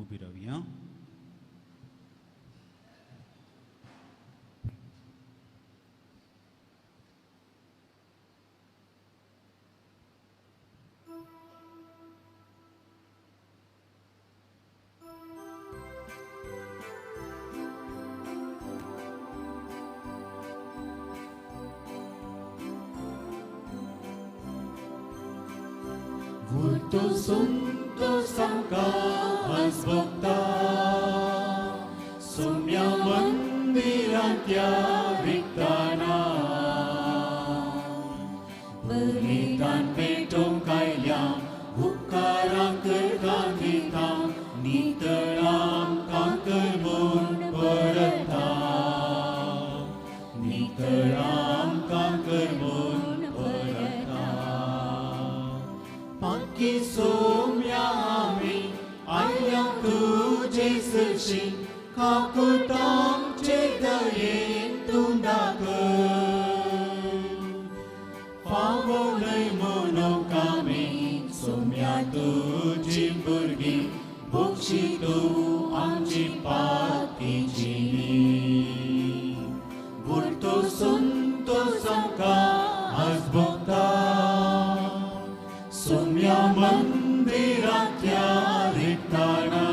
उभी राहूया. Vultus untus angkas bhakta Sumya mandirantya riktana Beritan petong kailyam Hukarang kergantitang Niteram kangkermun peretang Niteram kangkermun Ki somya ami ayam tujhe sirshi kakutam chedaye tundakan Pavolai monokami somya tujhe burgi bokshitu amchi pati jini Burto sunto samka asbokta Somya mandiratya riktana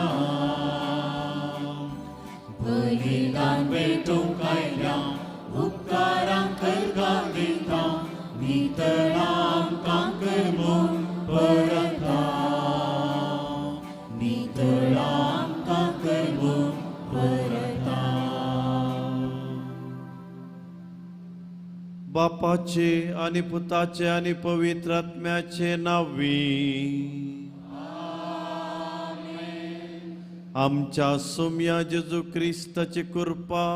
Beritan petong kailyam Upkarang kergantitang Niteram kangkermun peretang Niteram kangkermun peretang बापाचे आणि पुताचे आणि पवित्र आत्म्याचे नावी आमच्या सोम्या जेजू ख्रिस्ताची कृपा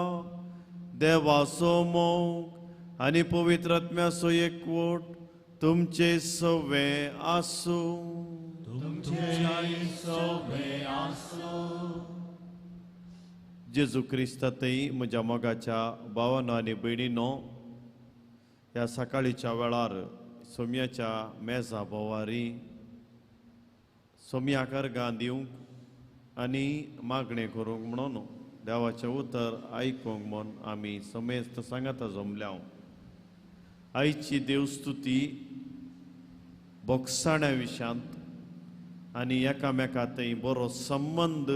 देवाचो मोग आणि पवित्र आत्म्याचो एकवट तुमचे सवे आसू जेजू ख्रिस्तातही म्हज्या मोगाच्या भावांनो आणि भयणींनो ह्या सकाळीच्या वेळार सोम्याच्या मेजा भोवारी सोम्याक अर्गां दिवंक आनी मागणें करूंक म्हणून देवाचें उतर आयकूंक म्हूण आमी समेस्त सांगाता जमल्या. आयची देवस्तुती बोगसाण्या विशयांत आनी एकामेकांतय बरो संबंद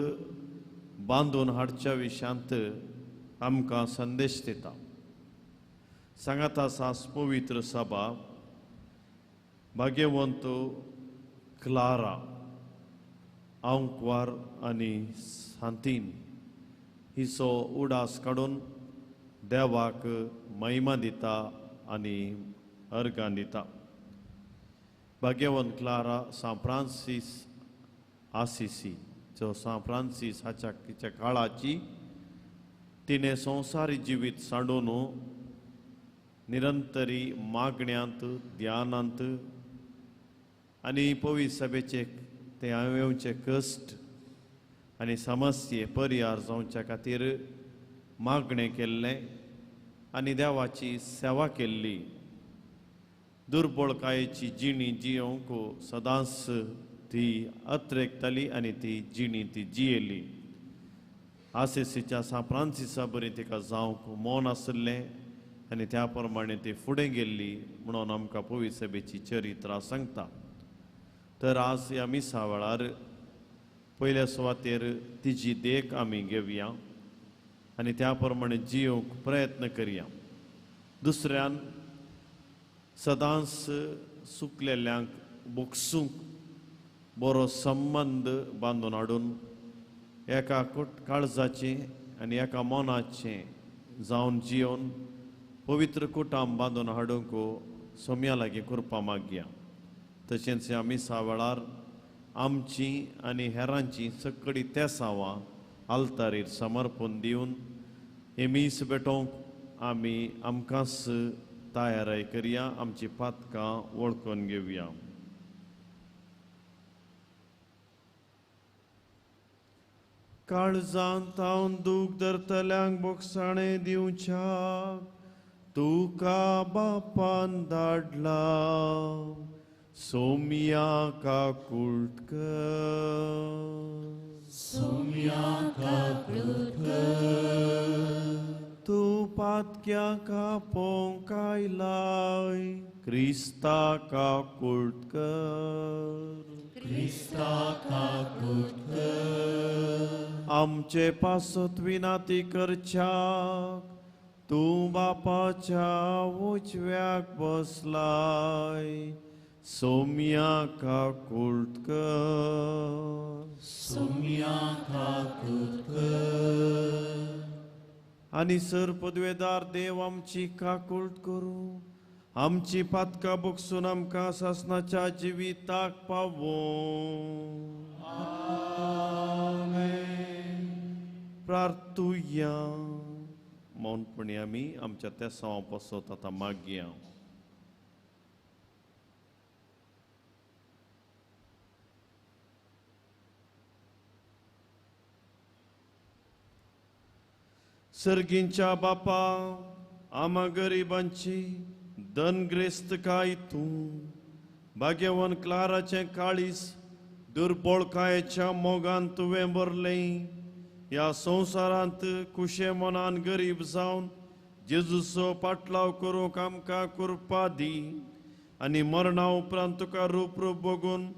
बांदून हाडच्या विशयांत आमकां संदेश दिता. सांगाता सास पवित्र सभा भाग्यवंत क्लारा आंकवार आनी सांतीन हिचो उडास काडून देवाक महिमा दिता आनी अर्गां दिता. भाग्यवंत क्लारा सान फ्रांसीस आसिसी जो सान फ्रांसीस हाच्या काळाची तिने संवसारी जिवीत सांडून निरंतरी मागण्यांत ध्यानांत आनी पवित्र सभेचे ते आवेवचे कश्ट आनी समस्ये परिहार जावच्या खातीर मागणें केल्लें आनी देवाची सेवा केल्ली. दुर्बळकायेची जिणी जियोंक सदांच ती अत्रेकताली आनी ती जिणी ती जियेली. आसिसीच्या सान फ्रांसिसा बरी तिका जावंक मौन आसलें आनी त्या प्रमाणे ती फुडें गेल्ली म्हणून आमकां पवित्र सभेची चरित्रां सांगता. तर आज ह्या मिसा वेळार पयल्या सुवातेर तिजी देख आमी घेवया आनी त्या प्रमाणे जियोंक प्रयत्न करया. दुसऱ्यान सदांच सुकलेल्यांक बोगसूंक बरो संबंद बांदून हाडून एका काळजाचें आनी एका मोनाचें जावन जियोन पवित्र कुटाम बांदून हाडूंक सोम्या लागीं कृपा मागया. तशेंच ह्या मिसा वेळार आमची आनी हेरांची सगळीं तेसांवां आल्तारीर समर्पण दिवन हे मीस भेटोवंक आमी आमकांच तयाराय करया. आमची पातकां वळखून घेवया. काळजांत हांव दूख धरतल्यांक बोगसाणें दिवच्याक तुका बापान धाडला. सोम्या काकुळटकर सोम्याका तू पातक्या का पोंकाय लाय क्रिस्ताका कुटकर क्रिस्ताका आमचे पासत विनाती करच्याक तू बापाच्या उजव्याक बसलाय सोम्याका कुटकर सोम्याका आणि सर पदवेदार देव आमची काकुळट करू आमची पातका बगसून आमकां सासनाच्या जिविताक पावो प्रार्थुया मौनपणी आमी आमच्या त्या सवा पासत आतां मागया सर्गींच्या बापा आम्हा गरिबांची धनग्रेस्त काय तूं भाग्यवान क्लाराचें काळीस दुर्बळकायेच्या मोगान तुवें भरलें ह्या संवसारांत कुशे मनान गरीब जावन जेजूचो पाटलाव करूंक आमकां कृपा दी आनी मरणा उपरांत तुका रूप बगून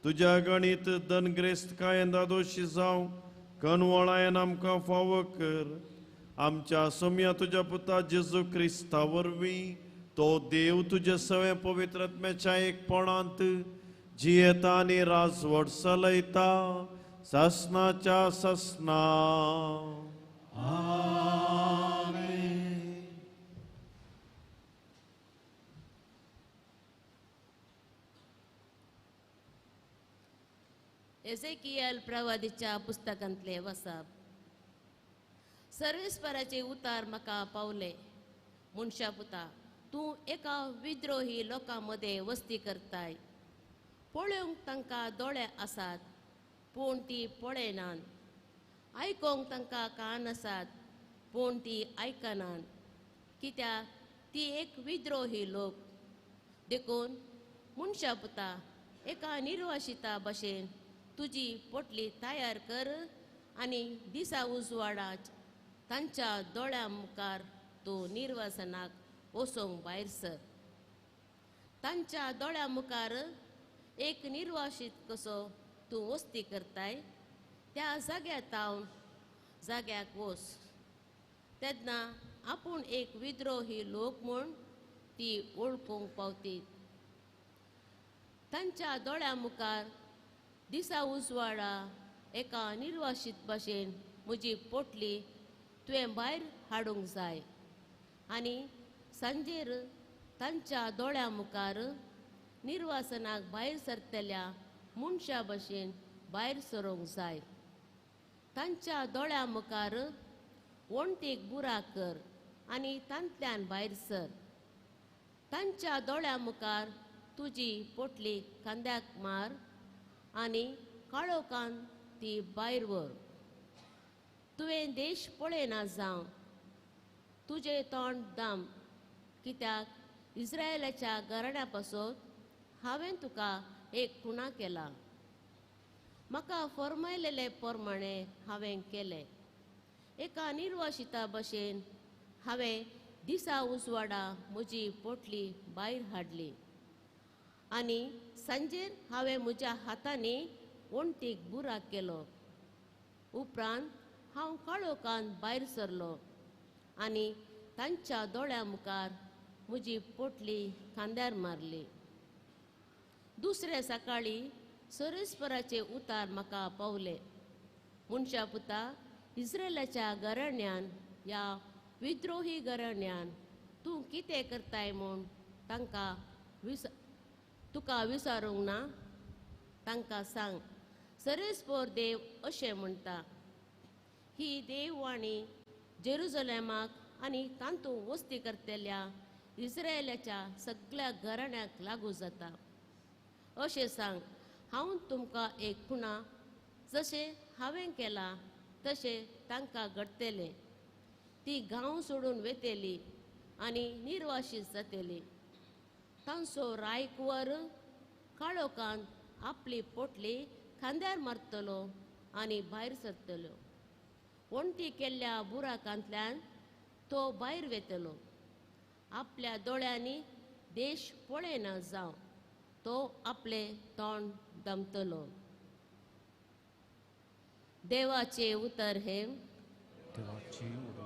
तुज्या गणीत धनग्रेस्त कायेंदा दोशी जावं कनवळायेन आमकां फावो कर आमच्या सोम्या तुज्या पुता जेजू क्रिस्ता वरवीं तो देव तुजे सवे पवित्रत्म्याच्या एकपणांत जियेता आनी राजवट चलयता ससनाच्या ससना एझेकियल प्रवादीच्या पुस्तकांतले वसप सर्वेस्पराचे उतार म्हाका पावले मनशा पुता तूं एका विद्रोही लोकांमध्ये वस्ती करताय पळोवंक तांकां दोळे आसात पूण ती पळयनात आयकोंक तांकां कान आसात पूण ती आयकनात कित्याक ती एक विद्रोही लोक देखून मनशा पुता एका निर्वासिता भशेन तुजी पोटली तयार कर आनी दिसा उजवाडाच तांच्या दोळ्या मुखार तूं निर्वासनाक वचोंक भायर सर तांच्या दोळ्या मुखार एक निर्वासित कसो तूं वस्ती करताय त्या जाग्यार जाग्याक वच तेन्ना आपूण एक विद्रोही लोक म्हूण ती वळखूंक पावती तांच्या दोळ्या मुखार दिसा उजवाडा एका निर्वासित भशेन म्हजी पोटली तुवें भायर हाडूंक जाय आनी सांजेर तांच्या दोळ्या मुखार निर्वासनाक भायर सरतल्या मनशा भशेन भायर सरोंक जाय तांच्या दोळ्या मुखार वणटीक बुराक कर आनी तांतल्यान भायर सर तांच्या दोळ्या मुखार तुजी पोटली खांद्याक मार आनी काळोखान ती भायर व्हर तुवें देश पळयना जावं तुजें तोंड दाम कित्याक इस्रायलाच्या घराण्या पासत हांवें तुका एक खुणा केला म्हाका फर्मायलेले प्रमाणे हांवें केलें एका निर्वासिता भशेन हांवें दिसा उजवाडा म्हजी पोटली भायर हाडली आनी सांजेर हांवें म्हज्या हातांनी वणटीक बुराक केलो उपरांत हांव काळोखान भायर सरलो आनी तांच्या दोळ्या मुखार म्हजी पोटली खांद्यार मारली दुसरे सकाळी सर्वेस्पराचे उतार म्हाका पावले मनशा पुता इस्रायलाच्या घराण्यान ह्या विद्रोही घराण्यान तूं कितें करताय म्हूण तुका विचारूंक ना तांकां सांग सर्वेस्पर देव अशें म्हणटा ही देववाणी जेरुसलेमाक आनी तांतूं वस्ती करतल्या इस्रायलाच्या सगळ्या घराण्यांक लागू जाता अशें सांग हांव तुमकां एक खुणा जशें हांवें केलां तशें तांकां घडटलें ती गांव सोडून वेतेली आनी निर्वाशीत जातली तांचो रायकुंवर काळोखान आपली पोटली खांद्यार मारतलो आनी भायर सरतल्यो. वणटी केल्ल्या बुराकांतल्यान तो भायर वेतलो. आपल्या दोळ्यांनी देश पळयना जावं तो आपले तोंड दमतलो. देवाचे उतर हे देवाची उदकार.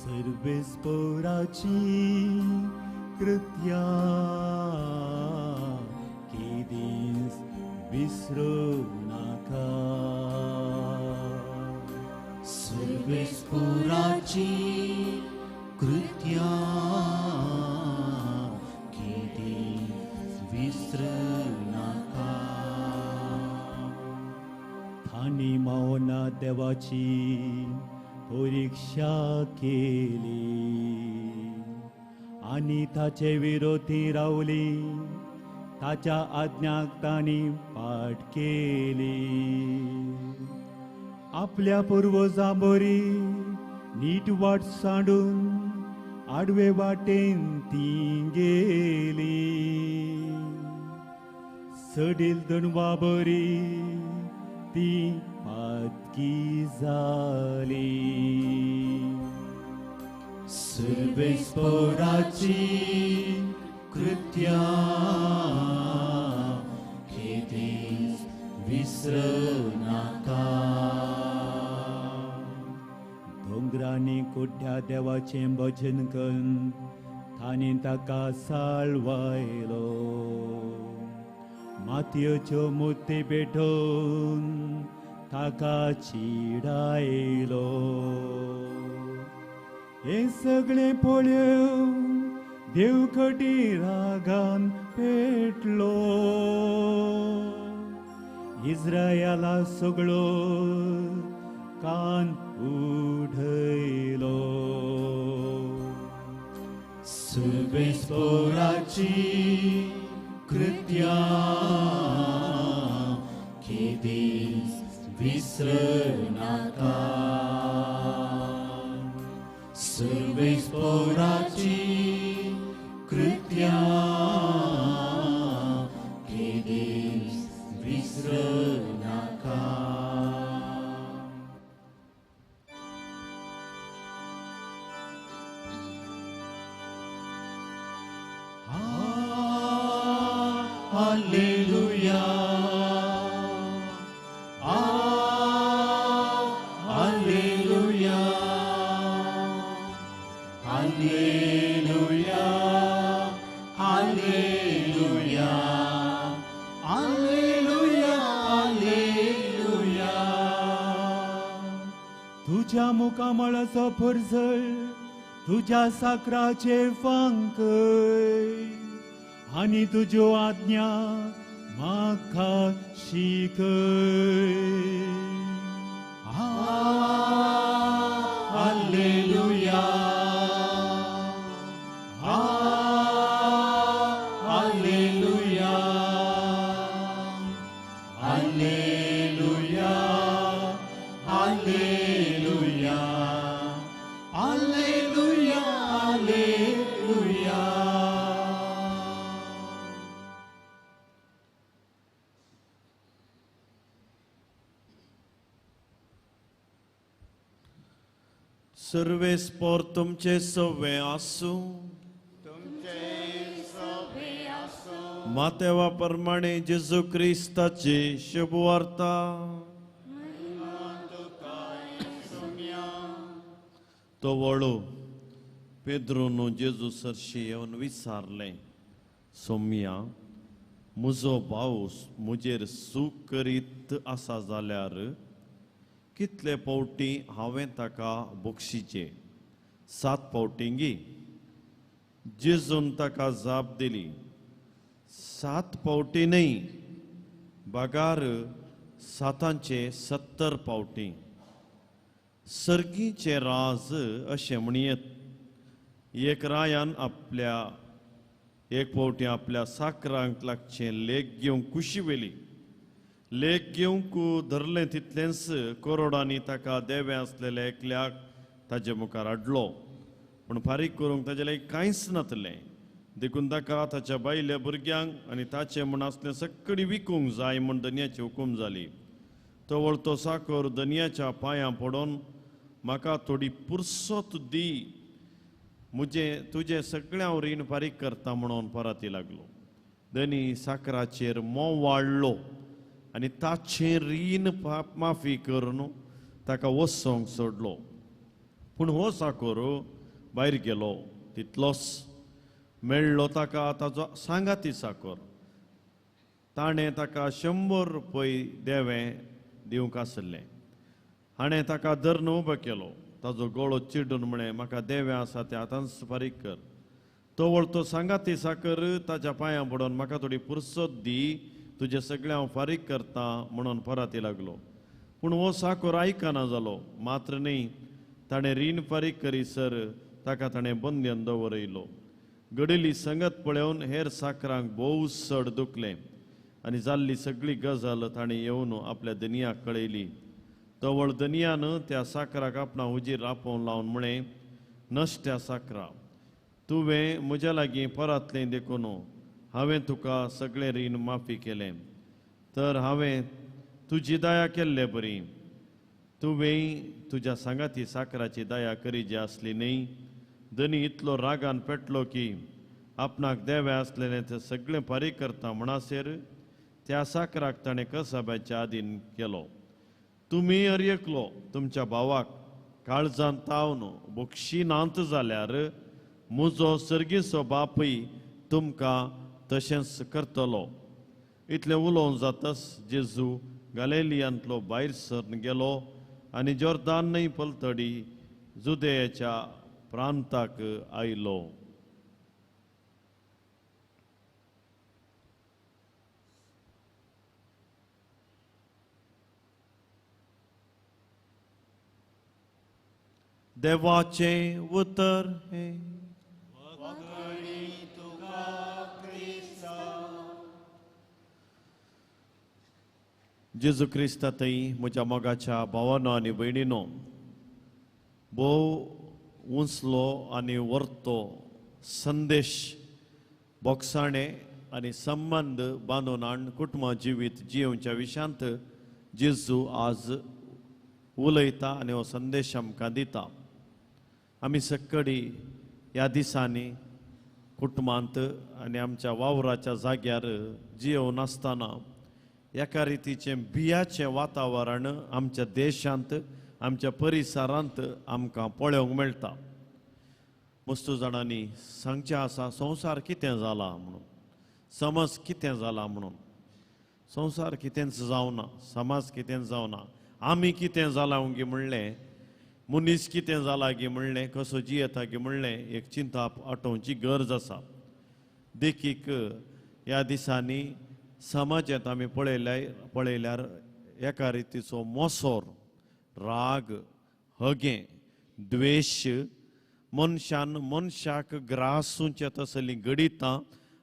सर्वेस्पराची कृत्या केदीस विसरू नाका. सर्वेस्पराची कृत्या केदीस विसरू नाका. तांणी मावना देवाची परीक्षा केली आनी ताचे विरोधी रावली. ताच्या आज्ञाक तांणी पाट केली. आपल्या पुर्वजां बरी नीट वाट सांडून आडवे वाटेन ती गेली. सडील दनवा बरी ती पातकी जाली. सर्वेस्पराची कृत्या केदीस विसरू नाका. दोंगरांनी कुड्ड्या देवाचें भजन करून तांणी ताका साळवायलो. मातयेच्यो मुर्ती पेटोवन ताका चिडायलो. हे सगळे पळोवन देवखटी रागान पेटलो. इस्रायला सगळो कान उडयलो. सर्वेस्पराची कृत्या केदीस विसरू नाका. सर्वेस्पराची कृत्या केदीस विसरू नाका. Alleluia. Alleluia. Alleluia. Alleluia. Alleluia. Alleluia. तुझ्या मुखामळाचो परजळ तुझ्या साकराचे फांकय आनी तुज्यो आज्ञा म्हाका शिकय. Alleluia. Alleluia. Alleluia. Alleluia. Alleluia. Alleluia. सर्वेस्पोर तुमचे सव्वे आसूं. मातेवा प्रमाणे जेजू क्रिस्ताची शुभ वार्ता. तो वळू पेद्रोनु जेजू सरशी येवन विचारलें, सोम्या, म्हजो भाव म्हजेर सूख करीत आसा जाल्यार कितले पावटी हांवें ताका बक्षिचे? 7 पावटींगी? जेजून ताका जाप दिली, 7 पावटी न्ही, बागार 7चे 70 पावटी. सर्गीचे राज अशें म्हणयत, एक रायान एक पावटी आपल्या साकरांक लागचे लेक घेवंक कुशी वेली लेख घेवंक धरलें तितलेंच कोरोडांनी ताका देवे आसलेले एकल्याक ताजे मुखार हाडलो पूण फारीक करूंक ताजे लागीं कांयच नातलें देखून ताका ताच्या बायल्या भुरग्यांक आनी ताचें म्हूण आसलें सगळी विकूंक जाय म्हूण दनयाची हुकूम जाली तो वळतो साकर दनयाच्या पांयां पडोन म्हाका थोडी पुरसत दी तुजें सगळें हांव रीण फारीक करता म्हणून परती लागलो दनी साकराचेर मोव वाडलो आनी ताचें रीण माफी करून ताका वचोंक सोडलो पूण हो साकोर भायर गेलो तितलोच मेळ्ळो ताका ताचो सांगाती साकोर ताणें ताका 100 रुपया देवें दिवंक आसलें हाणें ताका धरून उबो केलो ताजो गळो चिडून म्हळें म्हाका देवें आसा तें आतांच फारीक कर तो वळतो सांगाती साकर ताच्या पांयां पडोन म्हाका थोडी पुरसत दी तुजें सगळें हांव फारीक करता म्हणून परती लागलो पूण हो साकोर आयकना जालो मात्र न्ही ताणें रीण फारीक करीसर ताका ताणें बंदयन दवरयलो घडिल्ली संगत पळोवन हेर साकरांक भोव चड दुखलें आनी जाल्ली सगळी गजाल ताणें येवन आपल्या दनयाक कळयली तो वळ दनयान त्या साकराक आपणा हुजीर आपोवन लावन म्हळें नश्ट्या साकरा तुवें म्हज्या लागीं परातलें देखून हांवें तुका सगळें रीण माफी केलें तर हांवें तुजी दया केल्ले बरी तुवें तुज्या सांगाती साकराची दया करी जी आसली न्ही दनी इतलो रागान पेटलो की आपणाक देवे आसलेलें तें सगळें फारीक करता म्हणसर त्या साकराक ताणें कसाब्याच्या आदीन केलो तुमी अर्यकलो तुमच्या भावाक काळजांत तावन बक्षिनांत जाल्यार म्हजो सर्गीचो बापूय तुमकां तशेंच करतलो इतलें उलोवन जातच जेजू गलिलियांतलो भायर सरून गेलो आनी जॉर्दान न्हंय पलतडी जुदेयाच्या प्रांताक आयलो देवाचें उतर हे जेजू क्रिस्तातय म्हज्या मोगाच्या भावानो आनी भयणीनो भोव उंचलो आनी व्हरतो संदेश बोगसाणे आनी संबंद बांदून हाडून कुटुंब जिवीत जियोवच्या विशयांत जेजू आज उलयता आनी हो संदेश आमकां दिता आमी सक्कडी ह्या दिसांनी कुटुंबांत आनी आमच्या वावराच्या जाग्यार जियोवन आसतना एका रितीचें बियाचें वातावरण आमच्या देशांत आमच्या परिसरांत आमकां पळोवंक मेळटा मस्तू जाणांनी सांगचें आसा संवसार कितें जाला म्हणून समज कितें जाला म्हणून संवसार कितेंच जावना समाज कितें जावना आमी कितें जालां गी म्हणलें मनीस कितें जाला गी म्हणलें कसो जियेता गी म्हणलें एक चिंता आठोवची गरज आसा देखीक ह्या दिसांनी समाजांत आमी पळयल्यार एका रितीचो मोसोर राग हगें द्वेश मनशान मनशाक ग्रासूंचे तसलीं गडितां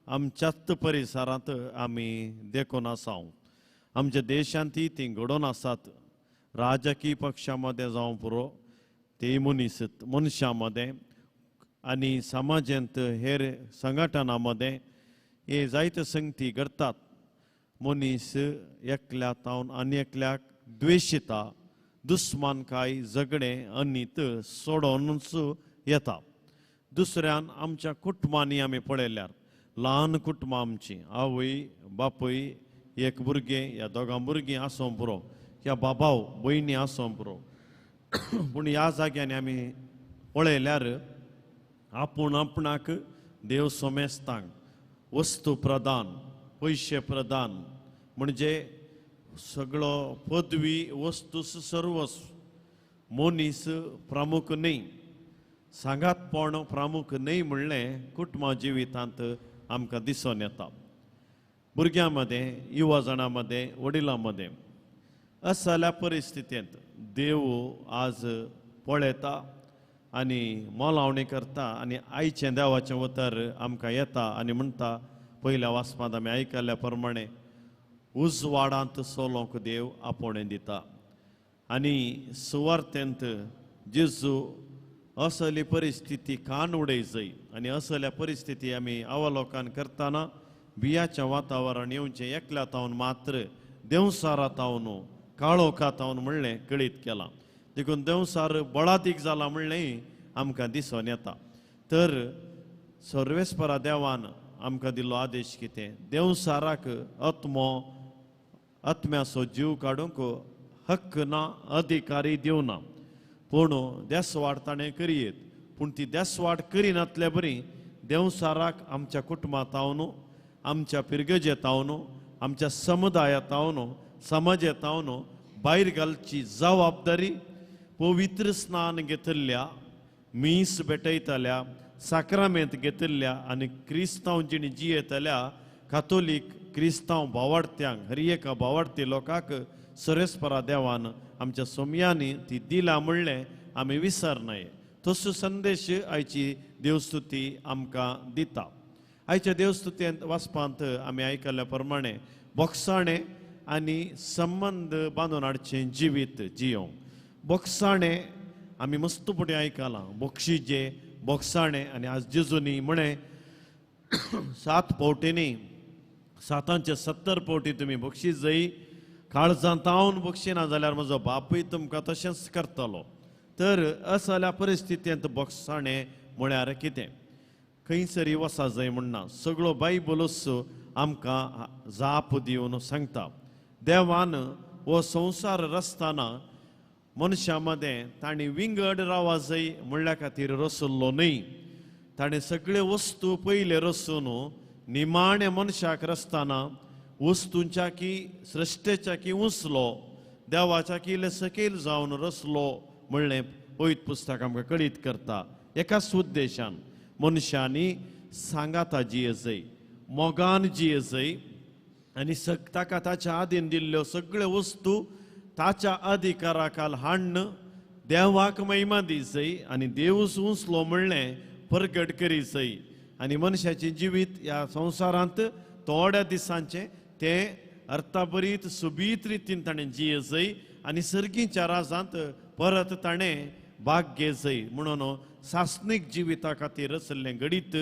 आमच्याच परिसरांत आमी देखून आसात आमच्या देशांत तीं घडोवन आसात राजकीय पक्षा मदें जावं पुरो ते मनशां मदें आनी समाजांत हेर संघटना मदें हे जायत्यो संगती घडटात मनीस एकल्या तावन आनी एकल्याक द्वेशिता दुस्मानकाय झगडें अनित सोडोनूच येता दुसऱ्यान आमच्या कुटुंबांनी आमी पळयल्यार ल्हान कुटुंबां आमचीं आवय बापूय एक भुरगें या दोगां भुरगीं आसूं पुरो या बाबाव भयणी आसूं पुरो पूण ह्या जाग्यांनी आमी पळयल्यार आपूण आपणाक देव सोमेस्तांक वस्तू प्रदान पयशे प्रदान म्हणजे सगळो पदवी वस्तूस सर्वस्व मनीस प्रमुख न्ही सांगातपण प्रमुख न्ही म्हणलें कुटुंबा जिवितांत आमकां दिसून येता भुरग्यां मदें युवा जाणां मदें वडिलां मदें असल्या परिस्थितींत देव आज पळयता आनी मोलावणी करता आनी आयचें देवाचें उतर आमकां येता आनी म्हणटा पयल्या वाचपांत आमी आयकल्ल्या प्रमाणे उजवाडांत सोलोंक देव आपोवणें दिता आनी सुवार्थेंत जेजू असली परिस्थिती कान उडय जाय आनी असल्या परिस्थिती आमी अवलोकन करतना बियाचें वातावरण येवचें एकल्या तावन मात्र देवसारा तावन काळोखा तावन म्हणलें कळीत केलां देखून देवसार बळादीक जाला म्हणलेंय आमकां दिसून येता तर सर्वेस्परा देवान आमकां दिल्लो आदेश कितें देवसाराक आत्म्याचो जीव काडूंक हक्क ना अधिकारी दिवना पूण देसवाड ताणें करियेत पूण ती देसवाड करिनातले बरी देवसाराक आमच्या कुटुंबांतावन आमच्या पिरगजेतावन आमच्या समुदायातावन समाजातावन भायर घालची जबाबदारी पवित्र स्नान घेतिल्ल्या मीस भेटयतल्या साक्रामेंत घेतिल्ल्या आनी क्रिस्तांव जिणी जियेतल्या कातोलीक क्रिस्तांव भावार्थ्यांक हर एका भावार्थी लोकांक सर्वेस्परा देवान आमच्या सोमयांनी ती दिला म्हणलें आमी विसरनाय तसो संदेश आयची देवस्तुती आमकां दिता आयच्या देवस्तुतेंत वाचपांत आमी आयकल्ल्या प्रमाणे बोगसाणें आनी संबंद बांदून हाडचें जिवीत जियोंक बोगसाणें आमी मस्तपणी आयकलां बक्षिजे बोगसाणें आनी आज जेजूनी म्हणे 7 फावटींनी 770 फावटी तुमी बक्षीस जायी काळजांत तावन बक्षिना जाल्यार म्हजो बापूय तुमकां तशेंच करतलो तर असल्या परिस्थितींत बोगसाणें म्हळ्यार कितें खंयसरी वसा जाय म्हणना सगळो बायबलूच आमकां जाप दिवन सांगता देवान हो संवसार रचतना मनशां मदें तांणी विंगड रावा जाय म्हणल्या खातीर रचल्लो न्हय ताणें सगळे वस्तू पयले रचून निमाण्या मनशाक रचतना वस्तूंच्या की सृश्टेच्या की उंचलो देवाच्या की इल्ले सकयल जावन रचलो म्हणलें पवित्र पुस्तक आमकां कळीत करता एकाच उद्देशान मनशांनी सांगाता जिये जाय मोगान जिये जाय आनी ताका ताच्या आदीन दिल्ल्यो सगळ्यो वस्तू ताच्या अधिकारा खाल हाडन देवाक महिमा दी जाय आनी देवूच उंचलो म्हणलें परगट करी जाय आनी मनशाचें जिवीत ह्या संवसारांत थोड्या दिसांचें तें अर्थाबरीत सुबीत रितीन ताणें जिये जाय आनी सर्गीच्या राजांत परत ताणें भाग घे जाय म्हणून सासनीक जिविता खातीर रचल्लें गणीत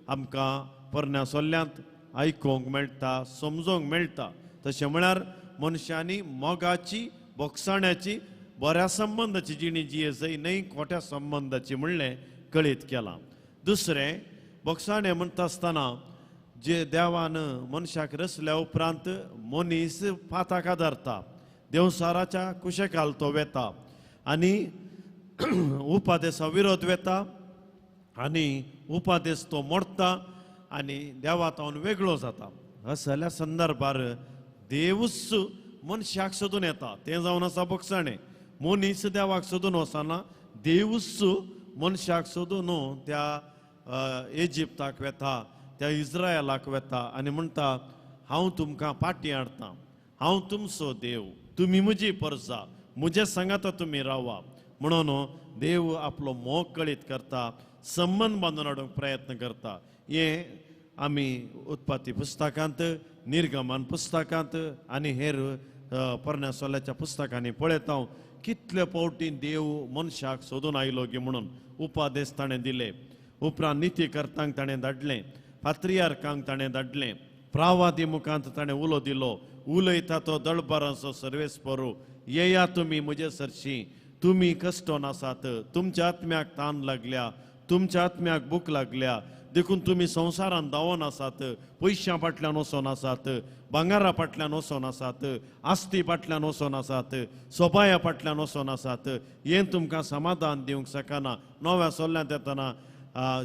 आमकां परण्या सोल्ल्यांत आयकूंक मेळटा समजोवंक मेळटा तशें म्हळ्यार मनशांनी मोगाची बोगसाण्याची बऱ्या संबंदाची जिणी जिये जाय न्हय खोट्या संबंदाची म्हणलें कळीत केलां दुसरें बोगसाणें म्हणटा आसतना जे देवान मनशाक रचल्या उपरांत मनीस पाताक आदारता देवसाराच्या कुशेकाल तो वेता आनी उपादेसा विरोध वेता आनी उपादेस तो मोडटा आनी देवातावन वेगळो जाता असल्या संदर्भार देवूच मनशाक सोदून येता तें जावन आसा बोगसाणें मनीस देवाक सोदून वचना देवूच मनशाक सोदून त्या इजिप्ताक वेता त्या इस्रायलाक वेता आनी म्हणटा हांव तुमकां पाटी हाडटां हांव तुमचो देव तुमी म्हजी परजा म्हजे सांगाता तुमी रावा म्हणून देव आपलो मोग कळीत करता संबंद बांदून हाडूंक प्रयत्न करता हें आमी उत्पत्ती पुस्तकांत निर्गमन पुस्तकांत आनी हेर परण्या सोल्याच्या पुस्तकांनी पळयता कितले फावटी देव मनशाक सोदून आयलो गे म्हणून उपादेश ताणें दिले उपरांत नितीकर्तांक ताणें धाडलें पात्रियार्कांक ताणें धाडलें प्रावादिमुखांत ताणें उलो दिलो उलयता तो दळबारांचो सर्वेस्परू येया तुमी म्हजे सरशी तुमी कश्टोन आसात तुमच्या आत्म्याक ताण लागल्या तुमच्या आत्म्याक भूक लागल्या देखून तुमी संवसारांत धांवोन आसात पयशां फाटल्यान वचोन आसात भांगारा फाटल्यान वचोन आसात आस्ती फाटल्यान वचोन आसात सोबाया फाटल्यान वचोन आसात हें तुमकां समाधान दिवंक शकना नव्या सोल्ल्यांत येतना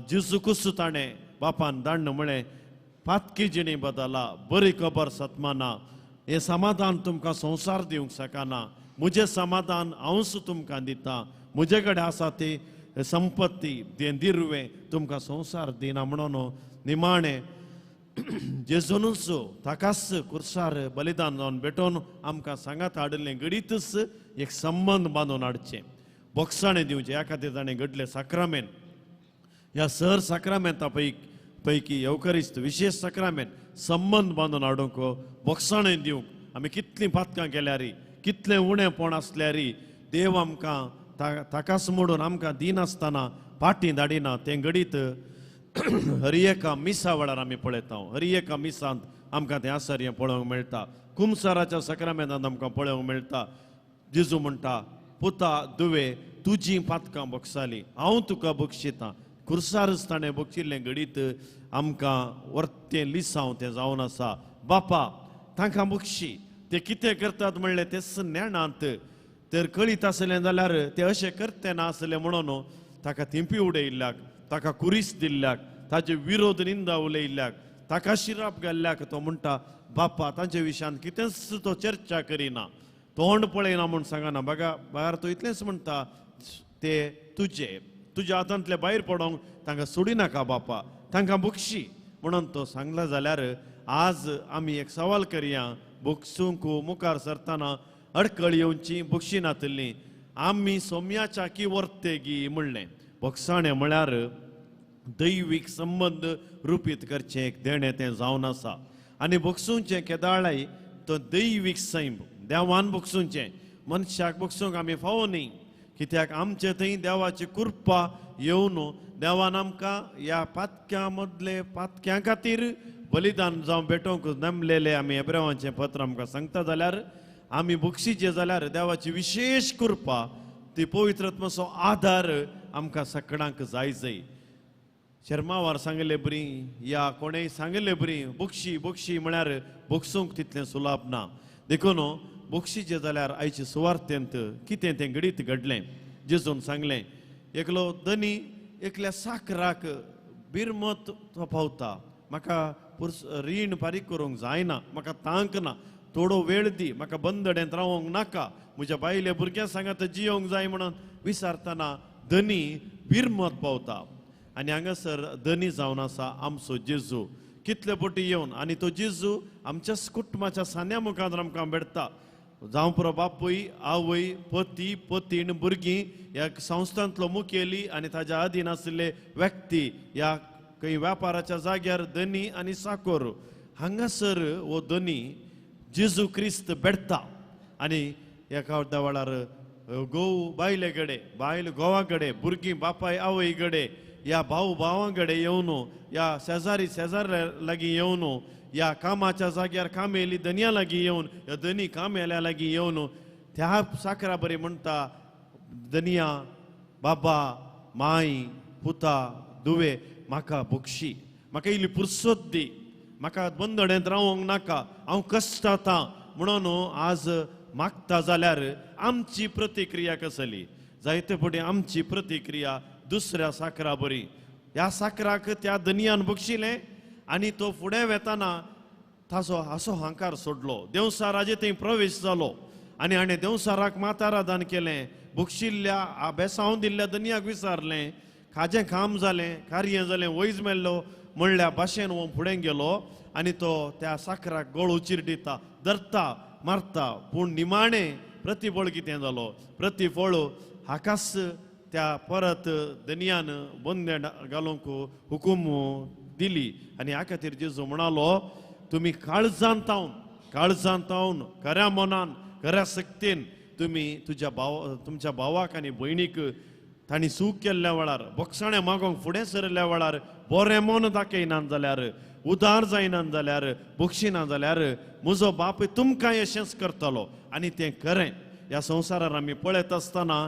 जेजूकुच ताणें बापान धाडन म्हळें पातकी जिणी बदला बरी खबर सत्माना हें समाधान तुमकां संवसार दिवंक शकना म्हजें समाधान हांवूच तुमकां दितां म्हजे कडेन आसा ती संपत्ती तें दिर्वें तुमकां संवसार दिना म्हणून निमाणें जेजूनच ताकाच कुर्सार बलिदान जावन भेटोवन आमकां सांगात हाडिल्लें घडीतच एक संबंद बांदून हाडचें बोगसाणें दिवचें ह्या खातीर ताणें घडलें साक्रामेंत ह्या सर साक्रामेंता पैकी एवकरिस्त विशेष साक्रामेंत संबंद बांदून हाडूंक बोगसाणें दिवंक आमी कितलीं पातकां केल्यार कितलें उणेंपण आसल्यार देव आमकां ताकाच मोडून आमकां दिनासतना पाटी धाडिना तें घडीत हर एका मिसा वेळार आमी पळयता हर एका मिसांत आमकां तें आसर्य पळोवंक मेळटा कुमसाराच्या सक्रामेंतांत आमकां पळोवंक मेळटा जेजू म्हणटा पुता दुवे तुजीं पातकां बक्षाली हांव तुका बक्षितां खुर्सारच ताणें बक्षिल्लें घडीत आमकां वर्तें लिसांव तें जावन आसा बापा तांकां बक्षी ते कितें करतात म्हणलें तें ज्ञानांत तर कळीत आसलें जाल्यार ते अशें करते ना आसलें म्हणून ताका थिंपी उडयल्ल्याक ताका कुरीस दिल्ल्याक ताचे विरोध निंदा उलयल्ल्याक ताका शिराप घाल्ल्याक तो म्हणटा बापा तांचे विशयान कितेंच तो चर्चा करिना तोंड पळयना म्हूण सांगना बघा भायर तो इतलेंच म्हणटा ते तुज्या हातांतले भायर पडोंक तांकां सोडिनाका बापा तांकां बक्षी म्हणून तो सांगला जाल्यार आज आमी एक सवाल करया बक्षूंक मुखार सरतना अडकळ येवची बक्षी नातली आमी सोम्याच्या की वर्ते गी म्हणलें बक्षाणें म्हळ्यार दैवीक संबंध रुपीत करचें एक देणें तें जावन आसा आनी बक्षूंचें केदाळाय तो दैवीक सैम देवान बक्षूंचें मनशाक बक्षूंक आमी फावो न्ही कित्याक आमचे थंय देवाची कृपा येवन देवान आमकां ह्या पातक्यां मदले पातक्यां खातीर बलिदान जावं भेटोवंक नेमलेले आमी हेब्रेवांचें पत्र आमकां सांगता जाल्यार आमी बक्षीचे जाल्यार देवाची विशेष कृपा ती पवित्रत्माचो आधार आमकां सगळ्यांक जाय शर्मावार सांगले बरी या कोणेय सांगले बरी बक्षी म्हळ्यार बक्षूंक तितलें सुलाभ ना देखून बक्षीचे जाल्यार आयचे सुवार्थेंत कितें तें घडीत घडलें जेजून सांगलें एकलो धनी एकल्या साकराक बिरमत पावता म्हाका रीण फारीक करूंक जायना म्हाका तांक ना थोडो वेळ दी म्हाका बंदडेंत रावोंक नाका म्हज्या बायले भुरग्यां सांगात जियोंक जाय म्हणून विचारतना धनी बिरमत पावता आनी हांगासर धनी जावन आसा आमचो जेजू कितले पटी येवन आनी तो जेजू आमच्या कुटुंबाच्या सान्या मुखार आमकां भेटता जावं पुरो बापूय आवय पती पतीण भुरगीं ह्या संस्थांतलो मुखेली आनी ताच्या अधीन आशिल्ले व्यक्ती ह्या खंय व्यापाराच्या जाग्यार धनी आनी साकोर हांगासर हो धनी जेजू क्रिस्त भेटता आनी एका वेळार घोव बायले कडेन बायल घोवा कडेन भुरगीं बापाय आवय कडेन या भाऊ भावां कडेन येवन या शेजारी लागीं येवन या कामाच्या जाग्यार कामेली धन्या लागीं येवन या धनी कामेल्या लागीं येवन त्या साकरा बरी म्हणटा धनिया बाबा माई पुता दुवे म्हाका बक्षी म्हाका इल्ली पुरसत दी म्हाका बंदडेंत रावोंक नाका हांव कश्टातां म्हणून आज मागता जाल्यार आमची प्रतिक्रिया कसली जायते फावटी आमची प्रतिक्रिया दुसऱ्या साकरा बरी ह्या साकराक त्या धनियान बक्षिलें आनी तो फुडें वेताना ताचो असो हांकार सोडलो देवसाराचे थंय प्रवेश जालो आनी हाणें देवसाराक माताराधन केलें बक्षिल्ल्या बेसांव दिल्ल्या धनियाक विचारलें खाजें काम जालें कार्य जालें वैज मेल्लो म्हणल्या भाशेन हो फुडें गेलो आनी तो त्या साकराक गळ उचीर दिता धरता मारता पूण निमाणें प्रतिफळ कितें जालो प्रतिफळ हाकाच त्या परत धनियान बंदे घालूंक हुकूम दिली आनी ह्या खातीर जेजू म्हणालो तुमी काळजांत तावन खऱ्या मनान खऱ्या सक्तीन तुमी तुमच्या भावाक आनी भयणीक तांणी सूख केल्ल्या वेळार बक्षाणें मागोंक फुडें सरल्या वेळार बरें मन दाखयनात जाल्यार उदार जायनात जाल्यार बक्षिना जाल्यार म्हजो बाप तुमकां अशेंच करतलो आनी तें खरें ह्या संवसारार आमी पळयत आसतना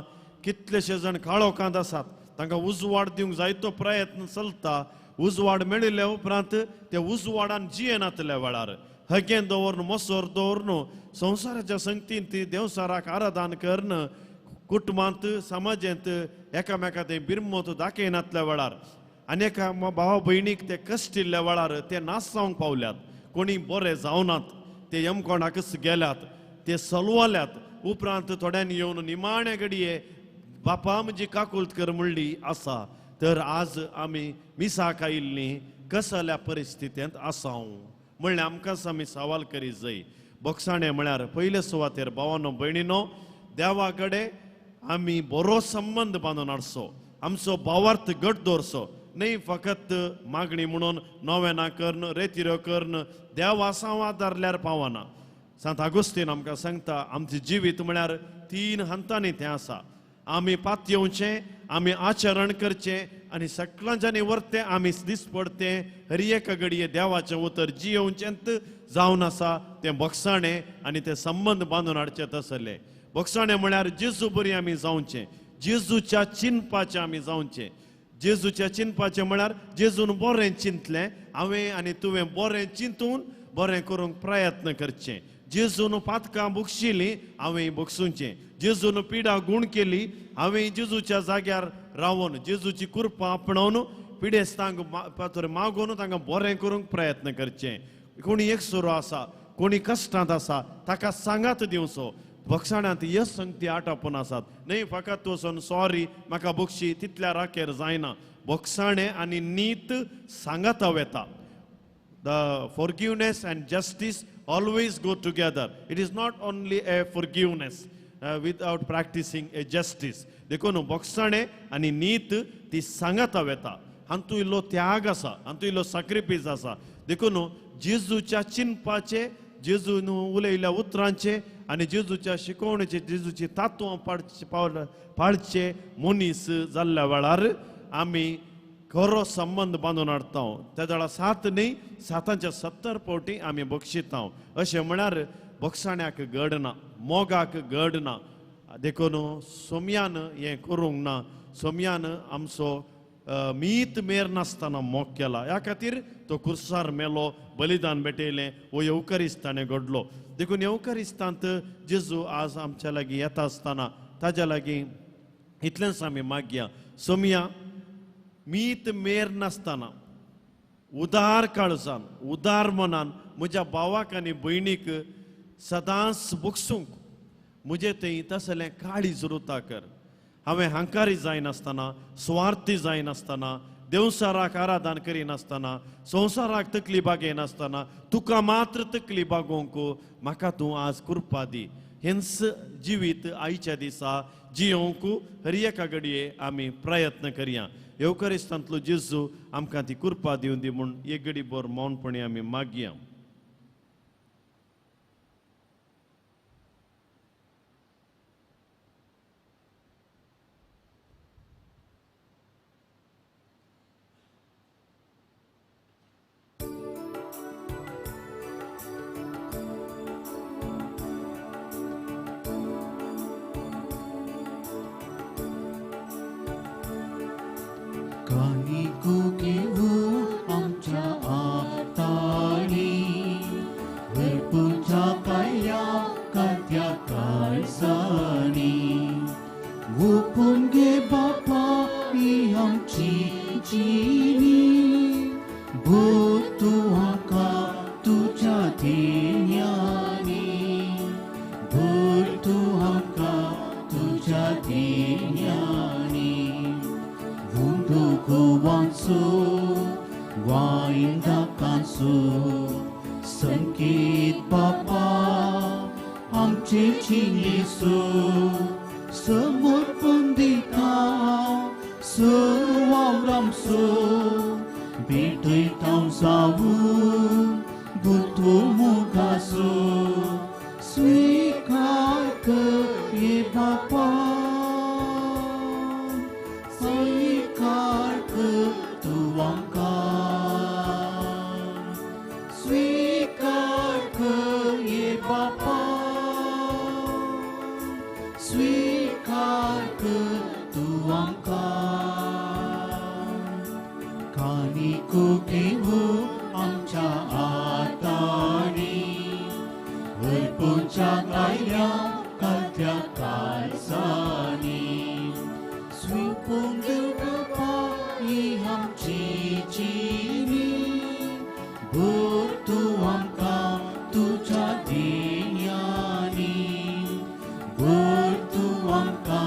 कितलेशे जाण काळोखांत आसात तांकां उजवाड दिवंक जायतो प्रयत्न चलता उजवाड मेळिल्ल्या उपरांत ते उजवाडान जियेनातल्या वेळार हगेन दवरून मसोर दवरून संवसाराच्या संगतीन ती देवसाराक आराधन करन कुटुंबांत समाजांत एकामेका ते बिरमत दाखयनातल्या वेळार आनेका भावा भयणीक ते कश्ट इल्ल्या वेळार ते नास जावंक पावल्यात कोणी बरे जावनात ते यमकोणाकच गेल्यात ते सलवाल्यात उपरांत थोड्यांनी येवन निमाणे घडये बापा म्हजी काकुलत कर म्हणली आसा तर आज आमी मिसाक आयिल्लीं कसल्या परिस्थितींत आसाव म्हणलें आमकांच आमी सवाल करीत जाय बक्षाणें म्हळ्यार पयले सुवातेर भावानो भयणीनो देवा कडेन आमी बरो संबंद बांदून हाडचो आमचो भावार्थ घट दवरचो न्ही फकत मागणी म्हणून नोवेना करन रेतिरो करन देव आसांव आदारल्यार पावना संत आगोस्तीन आमकां सांगता आमचें जिवीत म्हळ्यार 3 हंतांनी तें आसा. आमी पात येवचें, आमी आचरण करचें आनी सगळ्यांच्यानी वर्तें आमी दिसपडतें हर एका घडये देवाचें उतर जियोवचेंत जावन आसा तें भोगसाणें आनी तें संबंद बांदून हाडचें तसलें. भोगसाणें म्हळ्यार जेजू बरी आमी जावचें, जेजूच्या चिंतपाचें आमी जावचें. जेजूच्या चिंतपाचें म्हळ्यार जेजून बरें चिंतलें, हांवें आनी तुवें बरें चिंतून बरें करूंक प्रयत्न करचें. जेजून पातकां बुगशिलीं, हांवें बुगसूचें. जेजून पिडा गूण केली, हांवें जेजूच्या जाग्यार रावून जेजूची कृपा आपणावन पिडेस्तांक मागून तांकां बरें करूंक प्रयत्न करचें. कोणी एकसुरो आसा, कोणी कश्टांत आसा, ताका सांगात दिवचो. भोगसाण्यांत यश संगती आटापून आसात. न्हय फकत वचून सॉरी म्हाका बुगशी तितल्या राखेर जायना. भोगसाणें आनी नीत सांगाता वेता. The forgiveness and justice always go together. It is not only a forgiveness without practicing a justice. देखून भोगसाणें आनी नीत ती सांगाता वेता. हातूंत इल्लो त्याग आसा, हातूंत इल्लो सॅक्रिफायस आसा. देखून जेजूच्या चिंतपाचें, जेजून उलयल्या उतरांचें आनी जेजूच्या शिकोवणेचें, जेजूची तातूं पाळचे मनीस जाल्ल्या वेळार आमी खरो संबंद बांदून हाडटा. त्या वेळार 7 न्ही 7च्या 70 फावटी आमी बक्षिता. अशें म्हळ्यार भोगसाण्याक घड ना, मोगाक घड ना. देखून सोम्यान हें करूंक ना. सोम्यान आमचो मीत मेर नासतना मोग केला. ह्या खातीर तो कुर्सार मेलो, बलिदान भेटयलें, वो येवकारिस्त ताणें घडलो. देखून येवकारिस्तांत जेजू आज आमच्या लागीं येता आसतना ताज्या लागीं इतलेंच आमी मागया. सोम्या मीत मेर नासतना उदार काळजान, उदार मनान म्हज्या भावाक आनी भयणीक सदांच बुगसूंक म्हजें थंय तसलें काळीज रुता कर. हांवें हंकारी जायनासतना, स्वार्थी जायनासतना, देवसाराक आराधन करिनासतना, संवसाराक तकली बागयनासतना तुका मात्र तकली बागोवंक म्हाका तूं आज कृपा दी. हेंच जिवीत आयच्या दिसा जियोवंक हर एका घडये आमी प्रयत्न करया. येवकारिस्तांतलो जेजू आमकां ती कृपा दिवन दी म्हूण एक घडी भर मौनपणी आमी मागया. कानिको घेऊ आमच्या आताणी वरपूच्या पाया कात्या काळजानी ओपून घे बापा ही आमची जिणी भूत तूं आमका तुज्या देण्यानी भूत तूं आमका तुज्या देण्यानी Wansu wainda kansu sangkit Bapa amche Yesu semur pendita sewang su bidai tang sawu butu mugasu swikar ke ye Bapa Sweekar ke ye Bapa, sweekar ke Tuangkan. Kaniku kewu amcha atani, berpuncak ayam katya kalsani. Sweepung Bapa iham cicini, bertuangka tuja dinyani, bertuangka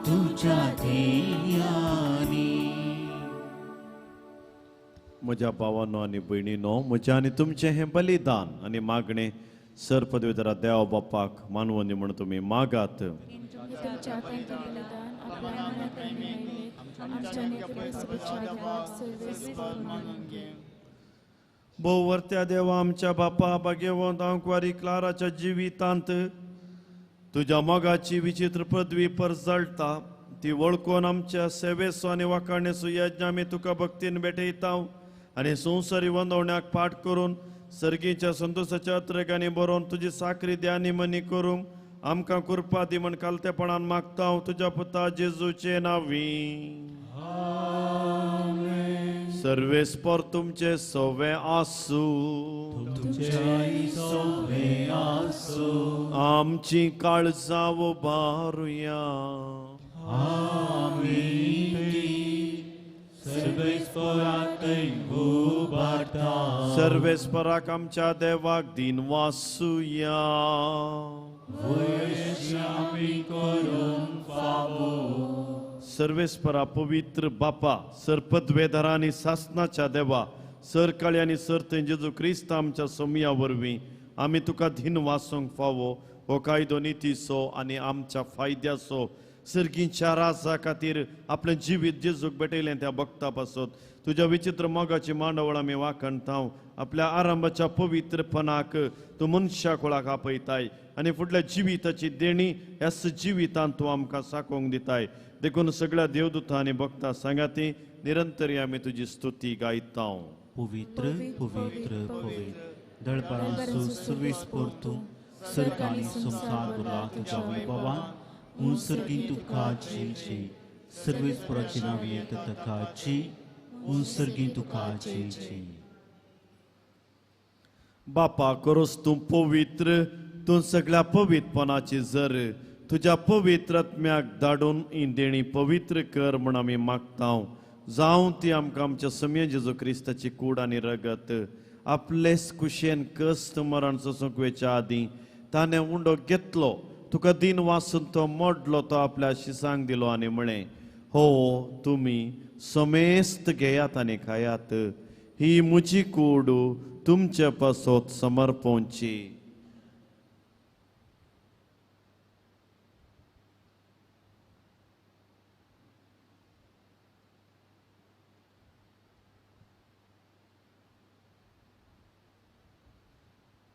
tuja dinyani. म्हज्या भावांनो आनी भयणीनो, म्हजें आनी तुमचें हें बलिदान आनी मागणें सर पदवीधरा देवा बापाक मानवनी म्हण तुमी मागात. भोवरत्या देवा आमच्या बापा भाग्यवंत अंकवारी क्लाराच्या जिवितांत तुझ्या मोगाची विचित्र पदवी परजळटा ती वळखून आमच्या सेवेसो आनी वाखाणेसो यज्ञ आमी तुका भक्तीन भेटयता आनी संवसारी वंदवण्याक पाठ करून सर्गीच्या संतोषाच्या अत्रगांनी बरोवन तुजी साखरी ध्यानी मनी करूंक आमकां कृपा दी म्हण कालतेपणान मागता तुज्या पुता जेजूचे नांवी. सर्वेस्पर तुमचे सवे आसूं तुझ्याई सोवे आसो आमची काळजां उबारुया. सर्वेस्परातै उबारता सर्वेस्पराक आमच्या देवाक दिन वासुया. वैश्यामी करून फावो सर्वेस्परा पवित्र बापा सरपदवेधरा आनी सासनाच्या देवा सरकाळी आनी सर्त जेजू क्रिस्त आमच्या सोमया वरवीं आमी तुका दिन वासूंक फावो हो कायदो नितीसो आनी आमच्या फायद्याचो सर्गीच्या राजा खातीर आपलें जिवीत जेजूक भेटयलें त्या भक्ता पासत तुज्या विचित्र मोगाची मांडवळ आमी वाखणता. आपल्या आरंभाच्या पवित्रपणाक तूं मनशा कुळाक आपयताय आनी फुडल्या जिविताची देणी ह्याच जिवितांत तूं आमकां साकोंक दिताय. देखून सगळ्या देवदूतां आनी भक्तां सांगाती निरंतरी आमी तुजी स्तुती गायता. पवित्र पवित्र पवित्र दळपरांचो सर्वेस्पर तूं सरकाळी संसार गुला तुज्या वैभवान उंसर्गी तुका जेचे सर्वेस्पराची नांवी तकाची उंसर्गी तुका जेचे. बापा करोस तूं पवित्र तूं सगळ्या पवित्रपणाची जर तुज्या पवित्र आत्म्याक धाडून ही देणी पवित्र कर म्हण आमी मागता. जावं ती आमकां आमच्या समय जेजू क्रिस्ताची कूड आनी रगत आपलेच कुशेन कस्त मरण सोंसोकवेच्या आदीं ताणें उंडो घेतलो तुका दिन वासून तो मोडलो तो आपल्या शिसांक दिलो आनी म्हळें हो तुमी समेस्त घेयात आनी खायात ही म्हजी कूड तुमचे पासत समर्पोवची.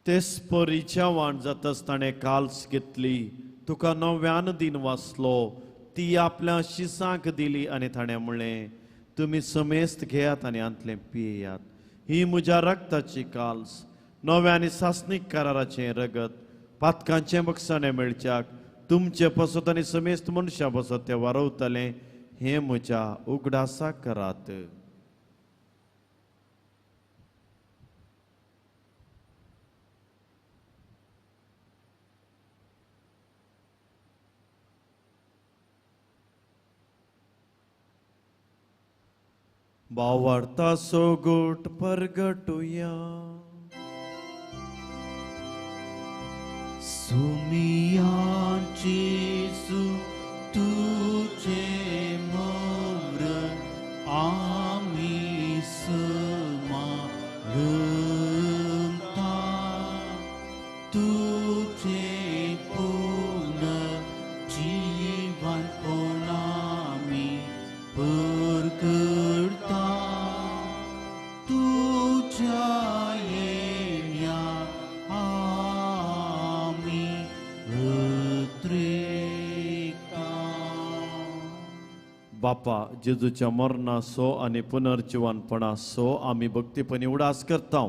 तेच परीच्या वाण जाताच ताणें काल्स घेतली तुका नव्यान दिन वाचलो ती आपल्या शिसांक दिली आनी ताणें म्हणलें तुमी समेस्त घेयात आनी अंतलें पियेयात ही म्हज्या रक्ताची काल्स नव्या आनी सासनीक कराराचें रगत पातकांचें बक्षाणें मेळच्याक तुमचे पसत आनी समेस्त मनशां पसत तें वारवतलें हें म्हज्या उगडासाक करात. भावार्था सोगोट परगटुया. सुमियांची सु तुझे मरण आम्ही समारंता तुझे पूर्ण जीवनपणामी परगडता तुझ्या येण्या आम्ही अत्रेका. बापा जेजूच्या मरणासो आनी पुनर्जीवनपणासो आमी भक्तीपणी उडास करता.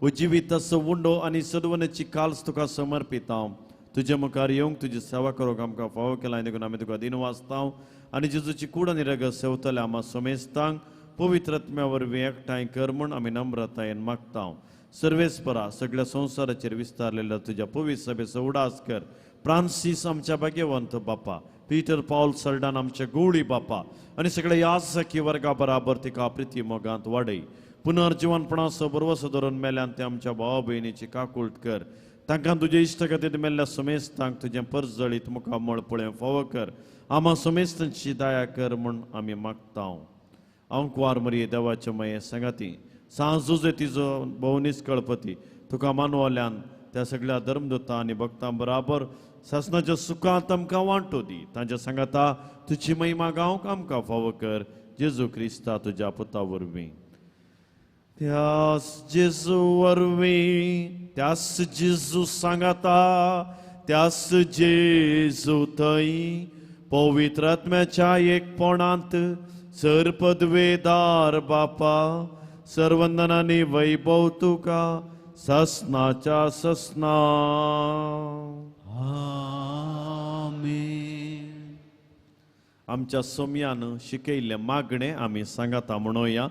उजिविताचो उंडो आनी सदवनाची काल्स तुका समर्पिता. तुजे मुखार येवंक तुजी सेवा करूंक आमकां फावो केला देखून आमी तुका दिन वाचता आनी जेजूची कूड आनी रगत सेवतले आमा समेस्तांक पवित्र आत्म्या वरवीं एकठांय कर म्हूण आमी नम्रतायेन मागता. सर्वेस्परा सगळ्या संवसाराचेर विस्तारलेल्या तुज्या पवित्र सभेचो उडास कर. फ्रांसीस आमच्या भाग्यवंत बापा पीटर पॉल सर्डान आमचे गवळी बापा आनी सगळे याजकी वर्गा बराबर तिका प्रिती मोगांत वाडय. पुनर्जीवनपणाचो बरवसो धरून मेल्यान ते आमच्या भावा भयणीची काकुळट कर. तांकां तुजे इश्ट खातीर मेल्ल्या समेस्तांक तुजें परजळीत मुखामळ पळोवन फावो कर. आमा समेस्तांची दया कर म्हूण आमी मागता. अंकवार मरी देवाचे मये सांगाती सांजुजे तिजो भोवनीस कळपती तुका मानवल्यान त्या सगळ्या धर्मदूतां आनी भक्तां बराबर सासनाच्या सुखांत आमकां वांटो दी. तांच्या सांगाता तुजी महिमा गावंक आमकां फावो कर. जेजू क्रिस्ता तुज्या पुता वरवीं. त्यास जेजू वरवीं त्यास जेजू सांगाता त्यास जेजू थंय पवित्र आत्म्याच्या एकपणांत सरपदवेदार बापा सर्वंदनांनी वैभव तुका ससनाच्या ससना. आमेन. आमच्या सोम्यान शिकयल्ले मागणे आमी सांगाता म्हणोया.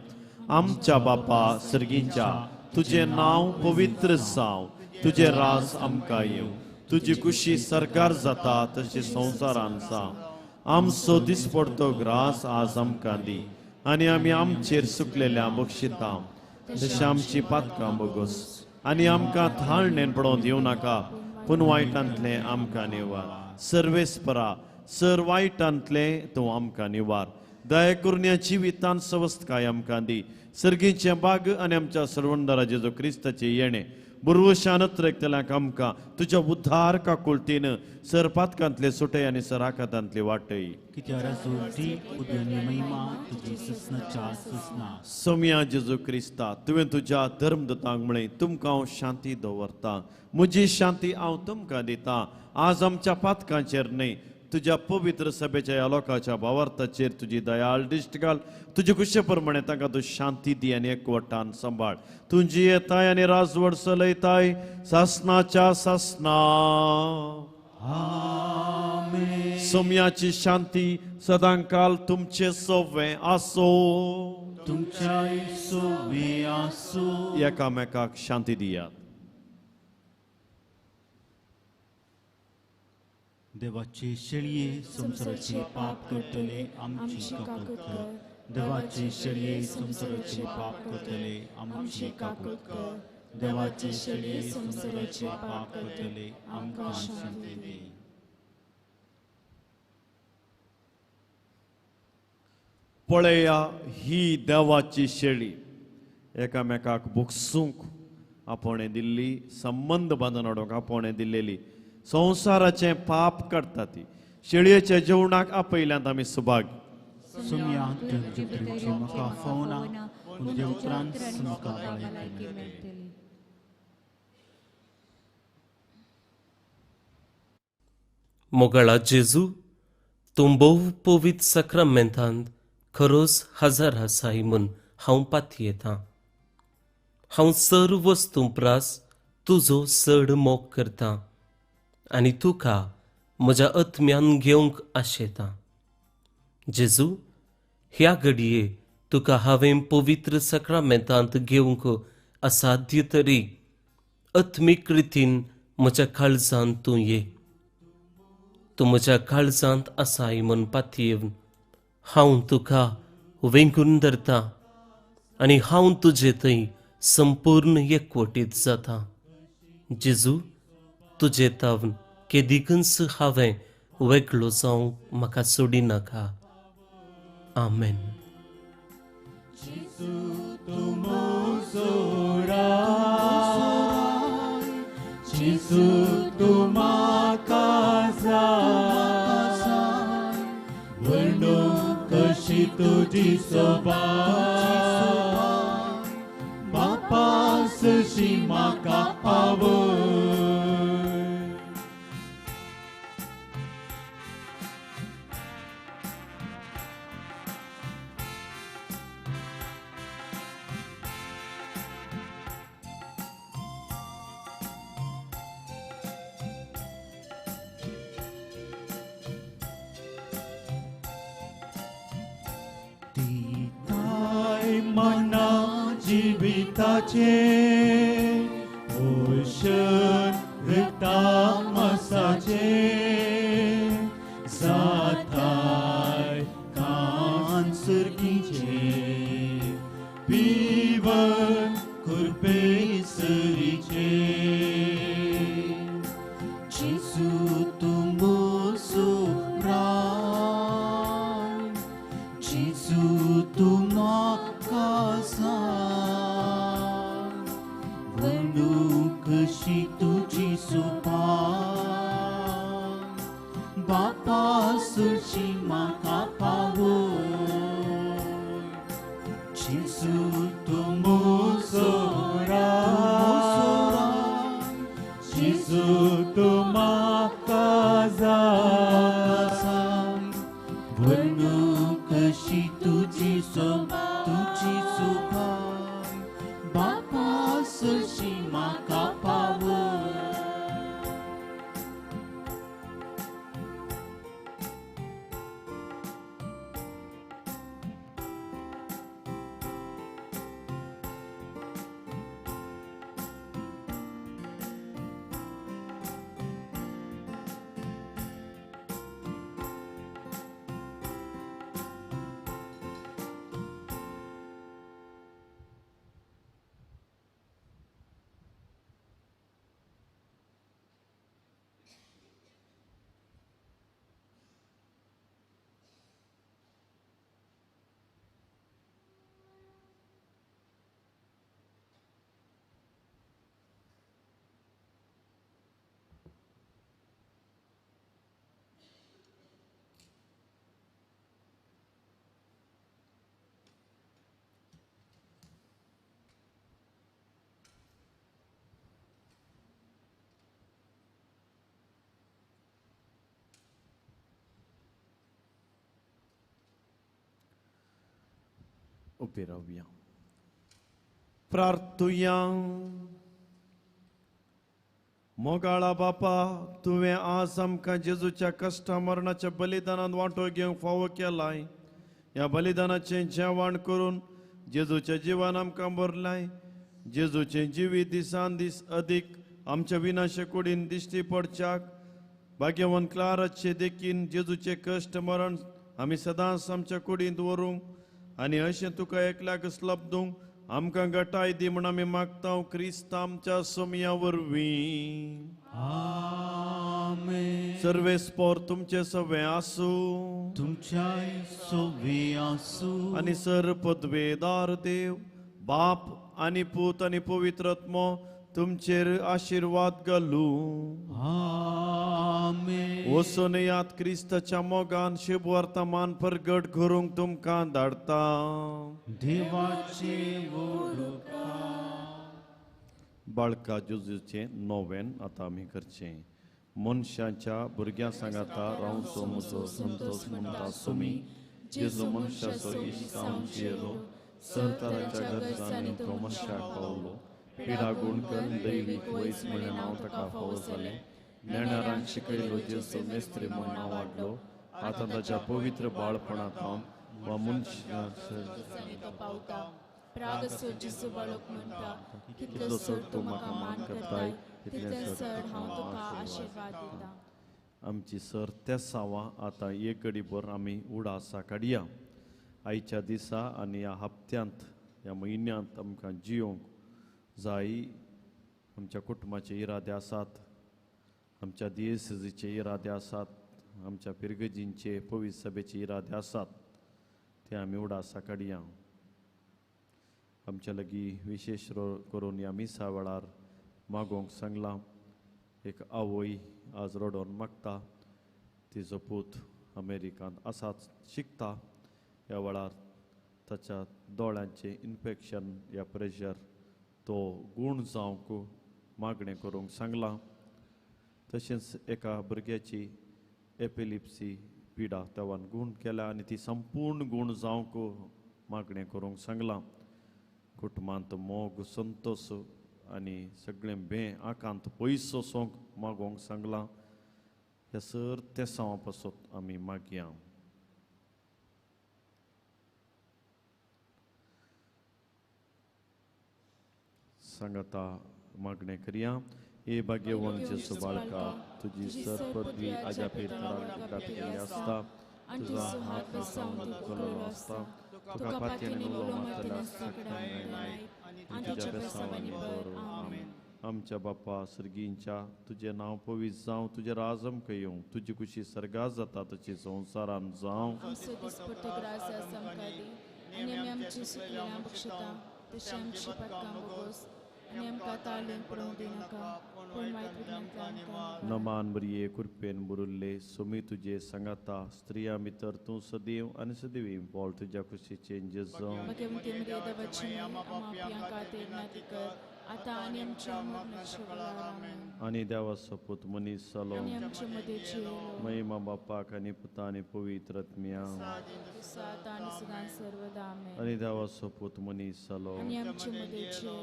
आमच्या बापा सर्गीच्या तुझे नाव पवित्र जाव, तुझे राज आमकां येव, तुजी कुशी सरकार जाता तशी संवसारान जाव. आमचो दिसपडतो ग्रास आज आमकां दी आनी आमी आमचेर सुकलेल्या बक्षिता तशी आमची पातकां बोगोस आनी आमकां थाळणेन पडोवन दिवं नाका पूण वायटांतले आमकां निवार. सर्वेस्परा सर वायटांतले तूं आमकां निवार. दया करून या जिवितान सवस्थकाय आमकां दी. सर्गीचे बाग आनी आमच्या सर्वंदरा जेजू क्रिस्ताचे येणे बुरवशानत रेकतल्याक आमकां तुज्या उद्धार काकुळतीन सरपातकांतले सुटय आनी सराकातांतली वाटय. कित्यार सोटी उदयनी महिमा तुजी ससनाच्या ससना. सोम्या जेजू क्रिस्ता तुवें तुज्या धर्मदतांक म्हळें तुमकां हांव शांती दवरतां, म्हजी शांती हांव तुमकां दितां. आज आमच्या पातकांचेर न्हय तुज्या पवित्र सभेच्या ह्या लोकांच्या भावार्थाचेर तुजी दयाळ दिश्ट घाल. तुजे कुशे प्रमाणे तांकां तूं शांती दी आनी एकवटान सांबाळ. तुजी येताय आनी राजवड चलयताय सासनाच्या सासना. आमेन. सोम्याची शांती सदांकाल तुमचे सोवे आसो. तुमच्या सोबे आसो. एकामेकाक शांती दियात. देवाचे शेळये संसाराचे पाप करतले आमची काकूत कर. देवाचे शेळये संसाराचे पाप करतले आमची काकूत कर. देवाचे शेळये संसाराचे पाप करतले आमकां शांती दे. पळया ही देवाची शेळी एकामेकाक बुकसूंक आपणें दिल्ली, संबंध बांदून हाडूंक आपणें दिल्लेली, संवसाराचे पाप काडटा ती शेळयेच्या जेवणाक आपयल्यांत आमी सुभाग. सुम्या तुमचे म्हाका फोना तुजे उपरांत म्हाका भलायकी मेळटली. मोगळा जेजू तूं भोव पवित्र सक्रामेंतांत खरोच हजर आसाय म्हूण हांव पातयेतां. हांव सर्व वस्तू प्रास तुजो चड मोग करतां आनी तुका म्हज्या आत्म्यान घेवंक आशेतां. जेजू ह्या घडये तुका हांवें पवित्र सक्रामेंतांत घेवंक असाध्य तरी आत्मीक रितीन म्हज्या काळजांत तूं ये. तूं म्हज्या काळजांत आसाय म्हूण पातयेवन हांव तुका वेंगून धरतां आनी हांव तुजे थंय संपूर्ण एकवटीत जाता. जेजू तुजे तावन केदिकच हांवें वेगळो जावंक म्हाका सोडी नाका. आमेन. Jesu tu म्हाका जाय, वर्णूंक कशी तुजी सोबाय, बापा सशी म्हाका आवय. मना जिविताचे ओशन रितामसाचे जाताय कान सर्गीचे पिवन कुर्पे सरीचे. जेसू तुमो सोप्राय, जेसू तुमा कशी तुझी सोपाय, बापा सुशी म्हाका पावय. जेसू तुमो उभे राहूया. प्रार्थुया. मोगाळा बापा, तुवें आज आमकां जेजूच्या कश्टा मरणाच्या बलिदानात वांटो घेवंक फावो केलाय. ह्या बलिदानाचें जेवण करून जेजूचें जिवन आमकां भरलाय. जेजूचें जिवी दिसान दीस अदीक आमच्या विनाशे कुडीन दिश्टी पडच्याक भाग्यवान क्लाराचे देखीन जेजूचे कश्ट मरण आमी सदांच आमच्या कुडींत व्हरूंक आनी अशें तुका एकल्याकच लब्दूंक आमकां घटाय दी म्हण आमी मागता क्रिस्त आमच्या सोमया वरवीं. आमेन. सर्वेस्पोर तुमचे सवे आसूं तुमच्याय सोबे आसूं आनी सर पदवेदार देव बाप आनी पूत आनी पवित्रात्मो तुमचेर आशीर्वाद घालूं. आमेन. वचून यात क्रिस्ताच्या मोगान शुभ वर्तमान प्रगट करूंक तुमकां धाडटा. देवाचे वडोवपा. बाळका जेजूचे नोवेन आतां आमी करचें. मनशाच्या भुरग्यां सांगाता रावचो म्हजो संतोष म्हणटा सुमी. जेजू मनशाचो इश्ट जावन जियेलो. सरकाराच्या गरजांनी तो मनशाक पावलो. पिडा गुण करून दैवीक वैस म्हणलें नांव ताका फावो जालें. नेणारांक शिकयलो जेजू मेस्त्री म्हूण नांव वाडलो. आतां ताच्या पवित्र बाळपणांत हांव वा दिसांनी तो पावता. प्रागसो जिसू बाळक म्हणटा, कितलो चड तूं म्हाका मान करताय, तितले चड हांव तुका आशीर्वाद दिता. आमची सर तेसावां आतां एक घडीभर आमी उडासा काडया. आयच्या दिसा आनी ह्या हप्त्यांत ह्या म्हयन्यांत आमकां जियोंक जाय आमच्या कुटुंबाचे इरादे आसात. आमच्या दिएसीचे इरादे आसात. आमच्या पिरगजींचे पवित्र सभेचे इरादे आसात. ते आमी उडासा काडया. आमच्या लागीं विशेश करून ह्या मिसा वेळार मागोवंक सांगलां. एक आवय आज रडोन मागता. तिजो पूत अमेरिकांत आसाच शिकता. ह्या वेळार ताच्या दोळ्यांचें इन्फेक्शन या प्रेशर तो गूण जावंक मागणें करूंक सांगलां. तशेंच एका भुरग्याची एपिलिप्सी पिडा देवान गूण केल्या आनी ती संपूर्ण गूण जावंक मागणें करूंक सांगलां. कुटुंबांत मोग संतोश आनी सगळें भें आकांत पयस वचोंक मागोवंक सांगलां. ह्या सर तेसावां पासून आमी मागया. सांगाता मागणें करया. हे भाग्यवान जेजू बाळका, तुजी सर पदवी आज्या पेताराक केल्ली आसता. तुजो हात बसावन दितलो आसता. तुका पातयेन उलो मारतना सगळ्यांक आनी तुज्या बेसांवांनी बर. आमेन. आमच्या बापा सर्गींच्या तुजें नांव पवित्र जावं. तुजें राज आमकां येवं. तुजी कुशी सर्गास जाता तशी संवसारान जावं. आमचो दिसपट्टो ग्रास आसा आमकां दी. आनी आमी आमची सुकल्यां बक्षता तशें आमची पातकां बोगोस. आनी आमकां ताळेन पडोवंक दिनाका, पूण वायट विघ्नांतल्यान आमकां. नमान बरये कृपेन बुरुल्ले सुमी तुजे सांगाता. स्त्रिया भितर तूं सदैव आनी सदैवी बोल तुज्या कुशीचे जेजू. भगवंती मरिया देवाची आमापियां खातीर नाती कर, आतां आनी आमच्या मरणाच्या वेळार. आमेन. आनी देवाचो पूत मनीस जालो. आनी आमचे मदेची येलो. महिमा बापाक आनी पुता आनी पवित्र आत्म्या. दिसात आनी सदां सर्वदा. आमेन. आनी देवाचो पूत मनीस जालो. आनी आमचे मदेची येलो.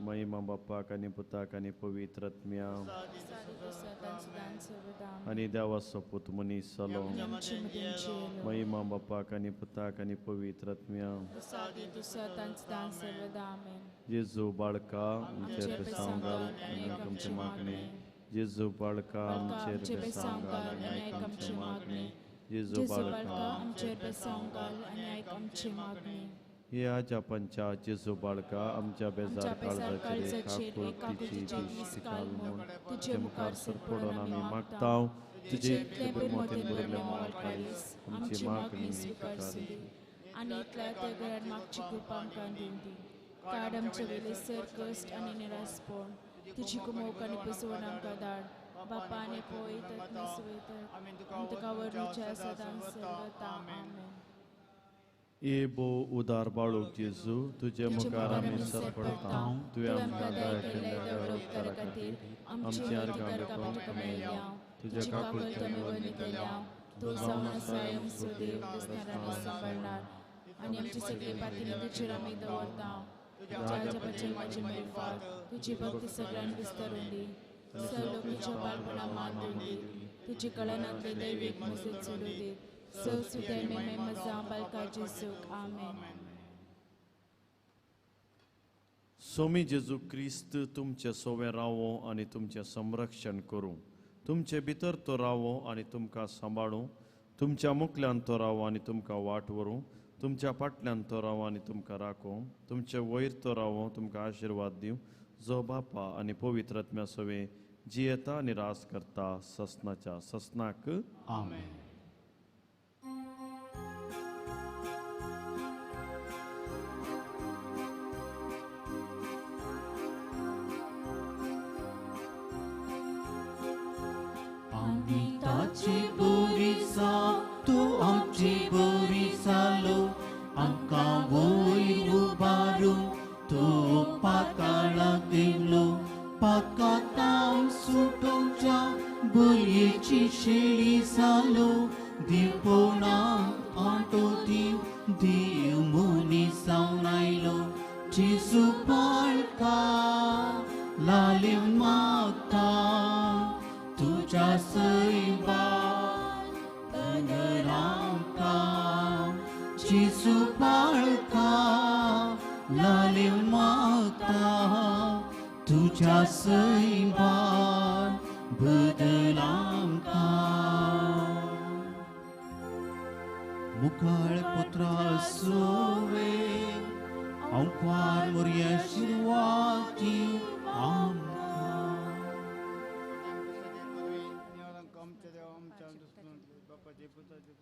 महिमा बापाक आनी पुताक आनी पवित्र आत्म्या. दिसात आनी सदां सर्वदा. आमेन. आनी देवाचो पूत मनीस जालो. आनी आमचे मदेची येलो. महिमा बापाक आनी पुताक आनी पवित्र आत्म्या. दिसात आनी सदां सर्वदा. आमेन. जेजू बाळका आमचेर बेसांव घाल आनी आमची मागणी. जेजू बाळका आमचेर बेसांव घाल आनी आयक आमची मागणी. जेजू बाळका आमचेर बेसांव घाल आनी आयक आमची मागणी. हे आज्या पंचा जेजू बाळका आमच्या बेजार काळजाचेर एका कुर्तीची दिश्टी घाल म्हूण तुजे मुखार सरपडून आमी मागता. तुजे इतले मोतीन भरिल्ले मोल काळीस आमची मागणी स्विकारसी. आनी इतल्या त्या घरात मागची कृपा आमकां दिवन दी. काड आमचे वेले सर कश्ट आनी निरासपण. तुजी कुमोक आनी पसवण आमकां धाड. बापा आनी पळयत आत्मे सवयतात आमी तुका वरच्या सदां सर्वदा. आमेन. ए बो उदार बाळूक जेजू तुजे मुखार आमी सरपडटा. तुवें आमकां दया केल्या उपकारा खातीर आमची अर्गां तुका मेळया. तुज्या काकुळच्या निवडणी केल्या. तूं जावन आसा आमचो देव दिसणारांनी सांबाळणार. आणि आमची सगळी पातळी तुझेर आमी दवरता तुझ्या जन्माची मेळफाट तुझी भक्ती सगळ्यांक विस्तरून दी लोक तुझ्या बाळपणा मान दिवन दी तुझी कळनातले दैवीक मसीद सोडू दी सुद्या मे मजा बालकाची सुख आमेन. सोमी जेजू क्रिस्त तुमचे सोवे रावो आनी तुमचे संरक्षण करूं तुमचे भितर तो रावो आनी तुमकां सांबाळूं तुमच्या मुखल्यान तो रावो आनी तुमकां वाट व्हरूं तुमच्या फाटल्यान तो रावो आनी तुमकां राखो तुमचे वयर तो रावो तुमकां आशिर्वाद दिवं जो बापा आनी पवित्र आत्म्या सवे जी येता आनी रास करता ससनाच्या ससनाक आमेन. आमी ताची बरी तू आमची बरी जालो आमकां वयर उबारून तो पाताळाक देवलो पाकातां सुटोवच्या बलयेची शेळी जालो दिवपोणाक आंटो दिव देव मनीस जावन आयलो जेजू बाळका लालीव मागता तुझ्या सैबार बदरांका जेजू बाळका लालीव मागता तुझ्या सैबार बदलांका मुखार पुत्रा सोवे अंकार मोरया आशिर्वादी आमच्या देवा आमच्या बापाचे पुताचे